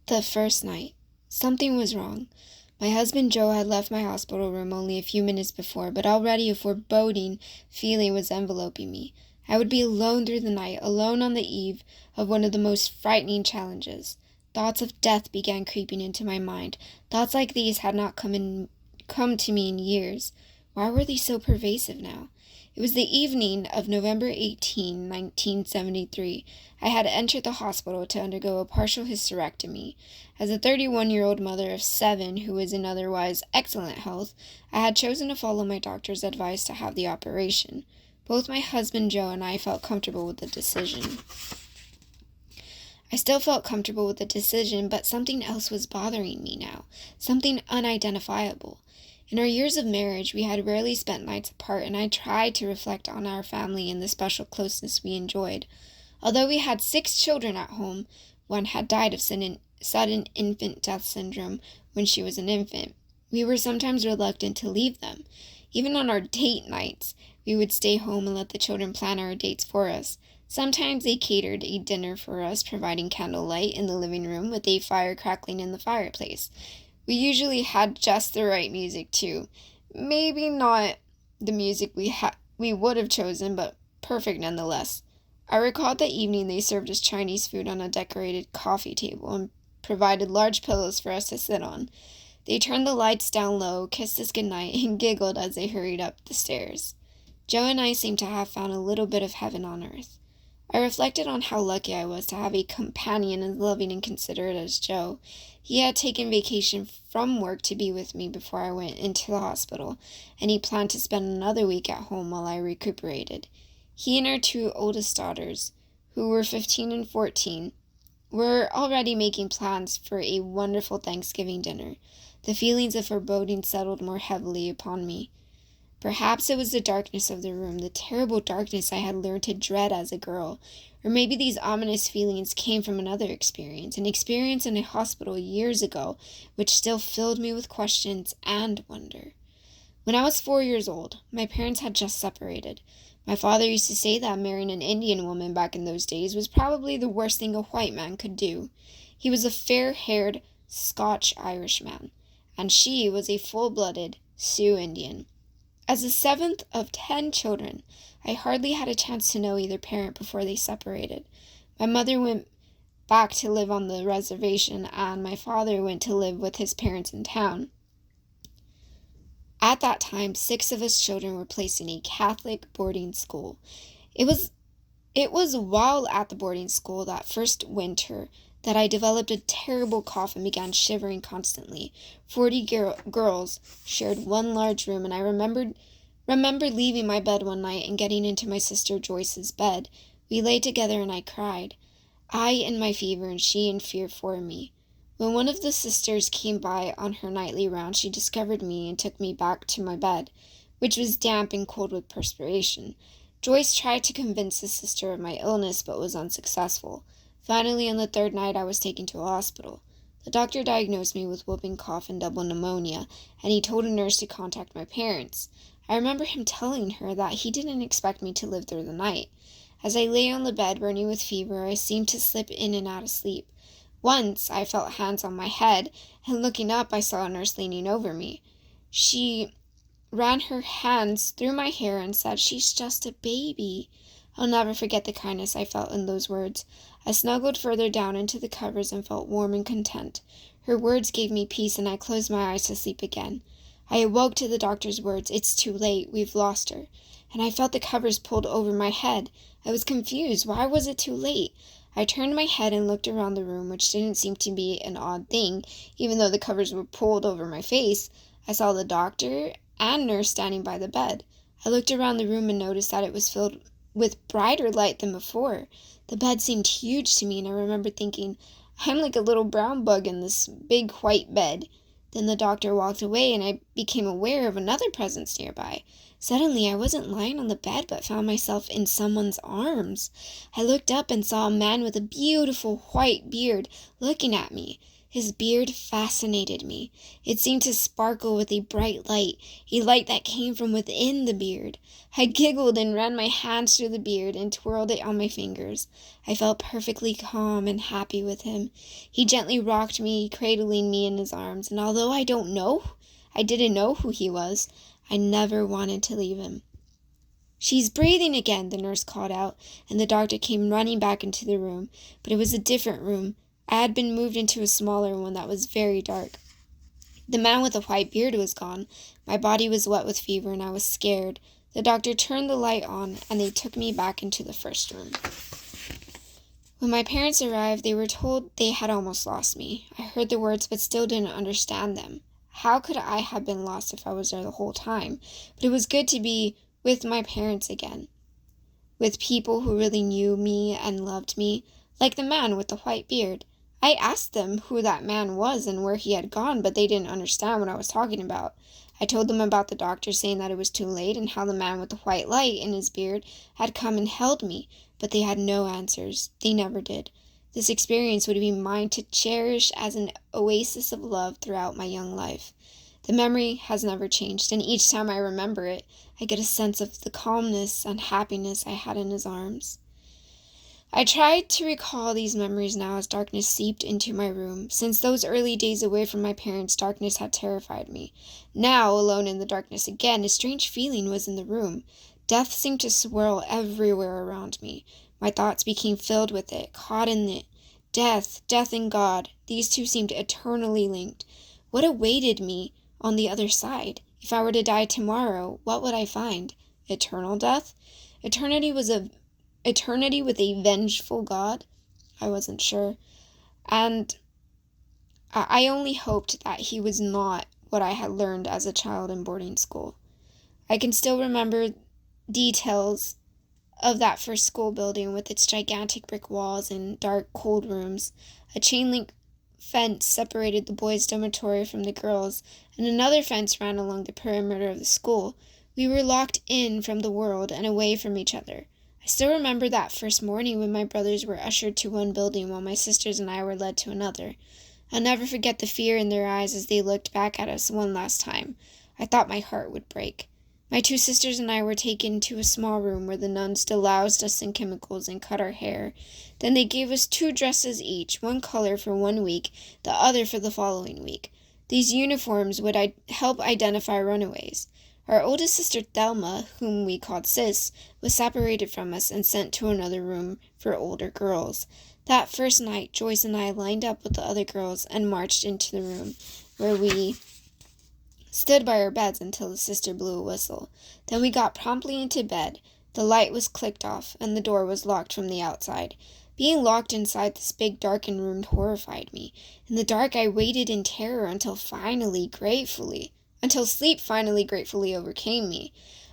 The first night, something was wrong. My husband Joe had left my hospital room only a few minutes before, but already a foreboding feeling was enveloping me. I would be alone through the night, alone on the eve of one of the most frightening challenges. Thoughts of death began creeping into my mind. Thoughts like these had not come to me in years. Why were they so pervasive now? It was the evening of November 18, 1973. I had entered the hospital to undergo a partial hysterectomy. As a 31-year-old mother of 7 who was in otherwise excellent health, I had chosen to follow my doctor's advice to have the operation. Both my husband Joe and I felt comfortable with the decision. I still felt comfortable with the decision, but something else was bothering me now, something unidentifiable. In our years of marriage, we had rarely spent nights apart, and I tried to reflect on our family and the special closeness we enjoyed. Although we had 6 children at home, one had died of sudden infant death syndrome when she was an infant. We were sometimes reluctant to leave them. Even on our date nights, we would stay home and let the children plan our dates for us. Sometimes they catered a dinner for us, providing candlelight in the living room with a fire crackling in the fireplace. We usually had just the right music, too. Maybe not the music we would have chosen, but perfect nonetheless. I recalled that evening they served us Chinese food on a decorated coffee table and provided large pillows for us to sit on. They turned the lights down low, kissed us goodnight, and giggled as they hurried up the stairs. Joe and I seemed to have found a little bit of heaven on earth. I reflected on how lucky I was to have a companion as loving and considerate as Joe. He had taken vacation from work to be with me before I went into the hospital, and he planned to spend another week at home while I recuperated. He and our 2 oldest daughters, who were 15 and 14, were already making plans for a wonderful Thanksgiving dinner. The feelings of foreboding settled more heavily upon me. Perhaps it was the darkness of the room, the terrible darkness I had learned to dread as a girl. Or maybe these ominous feelings came from another experience, an experience in a hospital years ago, which still filled me with questions and wonder. When I was 4 years old, my parents had just separated. My father used to say that marrying an Indian woman back in those days was probably the worst thing a white man could do. He was a fair-haired Scotch-Irish man, and she was a full-blooded Sioux Indian. As the 7th of 10 children, I hardly had a chance to know either parent before they separated. My mother went back to live on the reservation, and my father went to live with his parents in town. At that time, 6 of us children were placed in a Catholic boarding school. It was while at the boarding school that first winter that I developed a terrible cough and began shivering constantly. 40 girls shared one large room, and I remember leaving my bed one night and getting into my sister Joyce's bed. We lay together and I cried. I in my fever and she in fear for me. When one of the sisters came by on her nightly round, she discovered me and took me back to my bed, which was damp and cold with perspiration. Joyce tried to convince the sister of my illness, but was unsuccessful. Finally, on the 3rd night, I was taken to a hospital. The doctor diagnosed me with whooping cough and double pneumonia, and he told a nurse to contact my parents. I remember him telling her that he didn't expect me to live through the night. As I lay on the bed, burning with fever, I seemed to slip in and out of sleep. Once, I felt hands on my head, and looking up, I saw a nurse leaning over me. She ran her hands through my hair and said, "She's just a baby." I'll never forget the kindness I felt in those words. I snuggled further down into the covers and felt warm and content. Her words gave me peace, and I closed my eyes to sleep again. I awoke to the doctor's words, "It's too late, we've lost her." And I felt the covers pulled over my head. I was confused. Why was it too late? I turned my head and looked around the room, which didn't seem to be an odd thing, even though the covers were pulled over my face. I saw the doctor and nurse standing by the bed. I looked around the room and noticed that it was filled with brighter light than before. The bed seemed huge to me, and I remember thinking, I'm like a little brown bug in this big white bed. Then the doctor walked away, and I became aware of another presence nearby. Suddenly, I wasn't lying on the bed, but found myself in someone's arms. I looked up and saw a man with a beautiful white beard looking at me. His beard fascinated me. It seemed to sparkle with a bright light, a light that came from within the beard. I giggled and ran my hands through the beard and twirled it on my fingers. I felt perfectly calm and happy with him. He gently rocked me, cradling me in his arms, and although I didn't know who he was, I never wanted to leave him. "She's breathing again," the nurse called out, and the doctor came running back into the room. But it was a different room. I had been moved into a smaller one that was very dark. The man with the white beard was gone. My body was wet with fever, and I was scared. The doctor turned the light on, and they took me back into the first room. When my parents arrived, they were told they had almost lost me. I heard the words, but still didn't understand them. How could I have been lost if I was there the whole time? But it was good to be with my parents again, with people who really knew me and loved me, like the man with the white beard. I asked them who that man was and where he had gone, but they didn't understand what I was talking about. I told them about the doctor saying that it was too late and how the man with the white light in his beard had come and held me, but they had no answers. They never did. This experience would be mine to cherish as an oasis of love throughout my young life. The memory has never changed, and each time I remember it, I get a sense of the calmness and happiness I had in his arms. I tried to recall these memories now as darkness seeped into my room. Since those early days away from my parents, darkness had terrified me. Now, alone in the darkness again, a strange feeling was in the room. Death seemed to swirl everywhere around me. My thoughts became filled with it, caught in it. Death and God, these two seemed eternally linked. What awaited me on the other side? If I were to die tomorrow, what would I find? Eternal death? Eternity with a vengeful God? I wasn't sure. And I only hoped that he was not what I had learned as a child in boarding school. I can still remember details of that first school building with its gigantic brick walls and dark, cold rooms. A chain-link fence separated the boys' dormitory from the girls', and another fence ran along the perimeter of the school. We were locked in from the world and away from each other. I still remember that first morning when my brothers were ushered to one building while my sisters and I were led to another. I'll never forget the fear in their eyes as they looked back at us one last time. I thought my heart would break. My two sisters and I were taken to a small room where the nuns deloused us in chemicals and cut our hair. Then they gave us 2 dresses each, one color for 1 week, the other for the following week. These uniforms would help identify runaways. Our oldest sister Thelma, whom we called Sis, was separated from us and sent to another room for older girls. That first night, Joyce and I lined up with the other girls and marched into the room, where we stood by our beds until the sister blew a whistle. Then we got promptly into bed. The light was clicked off, and the door was locked from the outside. Being locked inside this big, darkened room horrified me. In the dark, I waited in terror until sleep finally gratefully overcame me.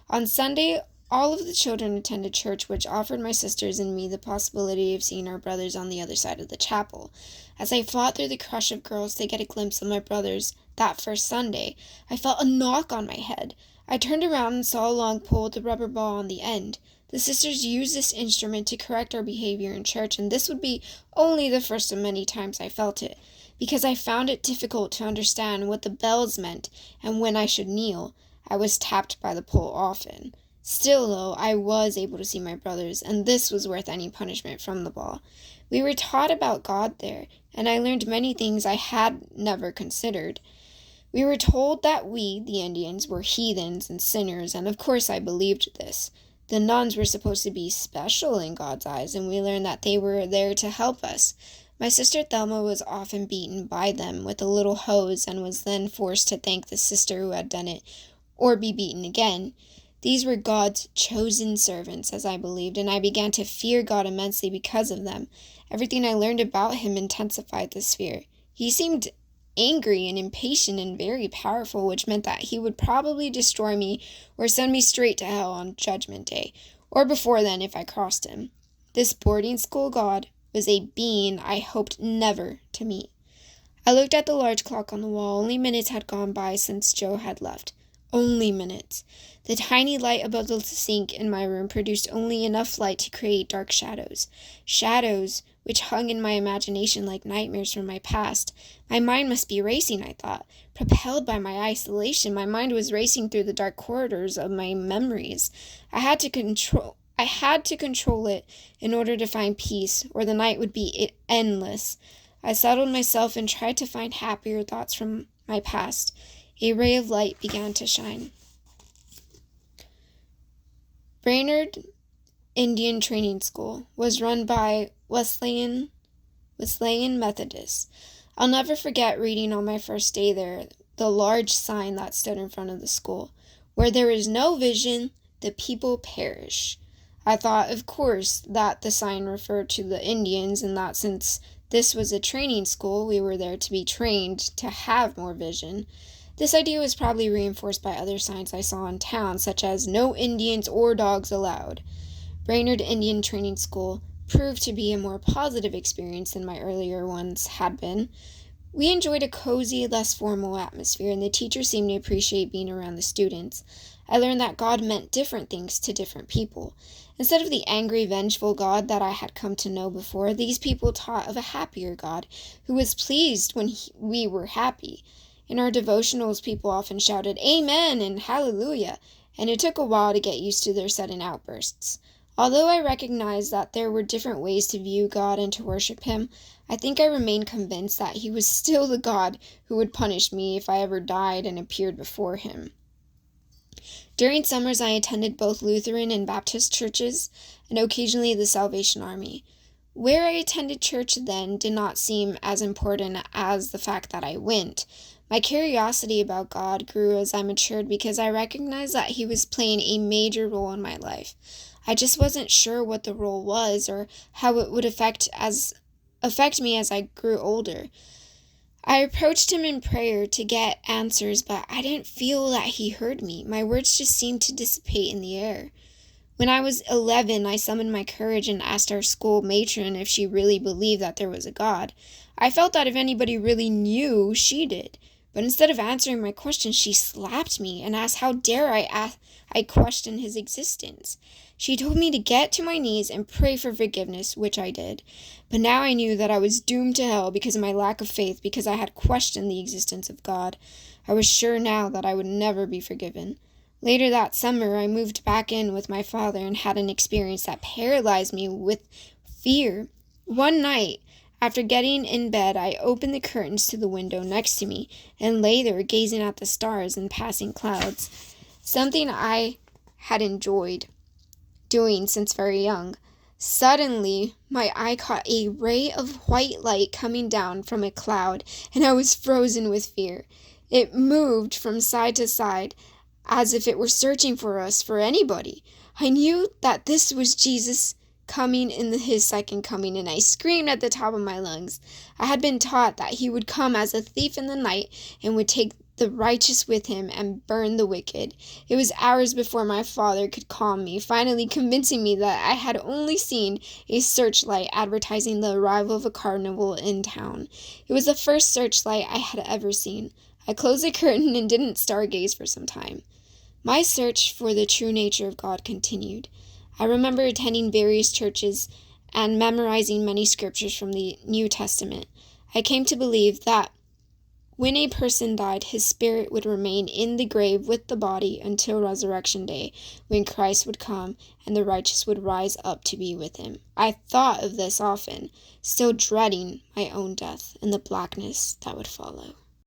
On Sunday, all of the children attended church, which offered my sisters and me the possibility of seeing our brothers on the other side of the chapel. As I fought through the crush of girls to get a glimpse of my brothers that first Sunday, I felt a knock on my head. I turned around and saw a long pole with a rubber ball on the end. The sisters used this instrument to correct our behavior in church, and this would be only the first of many times I felt it, because I found it difficult to understand what the bells meant and when I should kneel. I was tapped by the pole often. Still, though, I was able to see my brothers, and this was worth any punishment from the ball. We were taught about God there, and I learned many things I had never considered. We were told that we, the Indians, were heathens and sinners, and of course I believed this. The nuns were supposed to be special in God's eyes, and we learned that they were there to help us. My sister Thelma was often beaten by them with a little hose and was then forced to thank the sister who had done it, or be beaten again. These were God's chosen servants, as I believed, and I began to fear God immensely because of them. Everything I learned about him intensified this fear. He seemed angry and impatient and very powerful, which meant that he would probably destroy me or send me straight to hell on Judgment Day, or before then if I crossed him. This boarding school God was a being I hoped never to meet. I looked at the large clock on the wall. Only minutes had gone by since Joe had left. Only minutes. The tiny light above the sink in my room produced only enough light to create dark shadows. Shadows which hung in my imagination like nightmares from my past. My mind must be racing, I thought. Propelled by my isolation, my mind was racing through the dark corridors of my memories. I had to control it in order to find peace, or the night would be endless. I settled myself and tried to find happier thoughts from my past. A ray of light began to shine. Brainerd Indian Training School was run by Wesleyan Methodists. I'll never forget reading on my first day there the large sign that stood in front of the school. Where there is no vision, the people perish. I thought, of course, that the sign referred to the Indians and that since this was a training school, we were there to be trained to have more vision. This idea was probably reinforced by other signs I saw in town, such as no Indians or dogs allowed. Brainerd Indian Training School proved to be a more positive experience than my earlier ones had been. We enjoyed a cozy, less formal atmosphere, and the teachers seemed to appreciate being around the students. I learned that God meant different things to different people. Instead of the angry, vengeful God that I had come to know before, these people taught of a happier God, who was pleased when we were happy. In our devotionals, people often shouted, "Amen" and "Hallelujah," and it took a while to get used to their sudden outbursts. Although I recognized that there were different ways to view God and to worship Him, I think I remained convinced that He was still the God who would punish me if I ever died and appeared before Him. During summers, I attended both Lutheran and Baptist churches, and occasionally the Salvation Army. Where I attended church then did not seem as important as the fact that I went. My curiosity about God grew as I matured because I recognized that He was playing a major role in my life. I just wasn't sure what the role was or how it would affect me as I grew older. I approached Him in prayer to get answers, but I didn't feel that He heard me. My words just seemed to dissipate in the air. When I was 11, I summoned my courage and asked our school matron if she really believed that there was a God. I felt that if anybody really knew, she did. But instead of answering my question, she slapped me and asked how dare I question His existence. She told me to get to my knees and pray for forgiveness, which I did. But now I knew that I was doomed to hell because of my lack of faith, because I had questioned the existence of God. I was sure now that I would never be forgiven. Later that summer, I moved back in with my father and had an experience that paralyzed me with fear. One night, after getting in bed, I opened the curtains to the window next to me and lay there gazing at the stars and passing clouds, something I had enjoyed doing since very young. Suddenly, my eye caught a ray of white light coming down from a cloud, and I was frozen with fear. It moved from side to side, as if it were searching for us, for anybody. I knew that this was Jesus coming in His second coming, and I screamed at the top of my lungs. I had been taught that He would come as a thief in the night and would take the righteous with Him and burn the wicked. It was hours before my father could calm me, finally convincing me that I had only seen a searchlight advertising the arrival of a carnival in town. It was the first searchlight I had ever seen. I closed the curtain and didn't stargaze for some time. My search for the true nature of God continued. I remember attending various churches and memorizing many scriptures from the New Testament. I came to believe that when a person died, his spirit would remain in the grave with the body until resurrection day, when Christ would come and the righteous would rise up to be with Him. I thought of this often, still dreading my own death and the blackness that would follow.